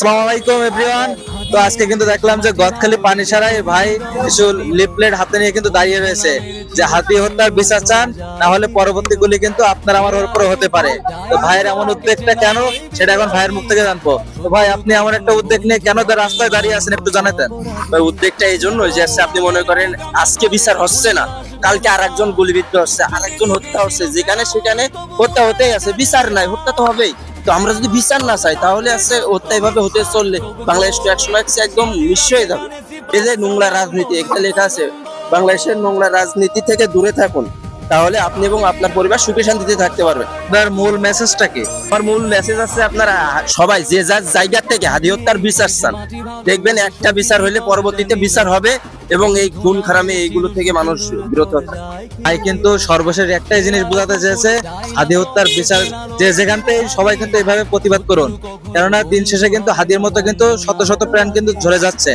আসসালামু আলাইকুম এভরিওয়ান। তো আজকে কিন্তু দেখলাম যে গদখালি পানিসারায় ভাই কিছু লিফলেট হাতে নিয়ে কিন্তু দাঁড়িয়ে রয়েছে যে হাতি হত্যার বিচার চান, না হলে পরবর্তী গুলি কিন্তু আপনার আমার উপরে হতে পারে। তো ভাইয়ের এমন উদ্বেগটা কেন, সেটা এখন ভাইয়ের মুখ থেকে জানবো। তো ভাই, আপনি এমন একটা উদ্বেগ নিয়ে কেন রাস্তায় দাঁড়িয়ে আছেন, একটু জানাতেন। ভাই, উদ্বেগটা এই জন্য যে আপনি মনে করেন আজকে বিচার হচ্ছে না, কালকে আরেকজন গুলিবিদ্ধ হচ্ছে, আরেকজন হত্যা হচ্ছে, যেখানে সেখানে হত্যা হতেই আছে, বিচার নাই, হত্যা তো হবেই। তো আমরা যদি বিচার না চাই তাহলে আছে হত্যা এইভাবে হতে চললে বাংলাদেশ তো একসময় একদম নিঃস্ব হয়ে যাবে। এই যে নোংরা রাজনীতি, একটা লেখা আছে বাংলাদেশের নোংরা রাজনীতি থেকে দূরে থাকুন, তাহলে আপনি এবং আপনার পরিবার সুখে শান্তিতে থাকতে পারবেন। আপনার মূল মেসেজটা কি? আমার মূল মেসেজ আছে, আপনারা সবাই যে যার জায়গা থেকে হাদি হত্যার বিচার চান, দেখবেন একটা বিচার হইলে পরবর্তীতে বিচার হবে এবং এই খুন খারামি এইগুলো থেকে মানুষ বিরত থাকে। ভাই কিন্তু সর্বশেষ একটাই জিনিস বোঝাতে চেয়েছে, হাদি হত্যার বিচার যে যেখান থেকে, সবাই কিন্তু এইভাবে প্রতিবাদ করুন। কেননা দিন শেষে কিন্তু হাদির মতো কিন্তু শত শত প্রাণ কিন্তু ঝরে যাচ্ছে।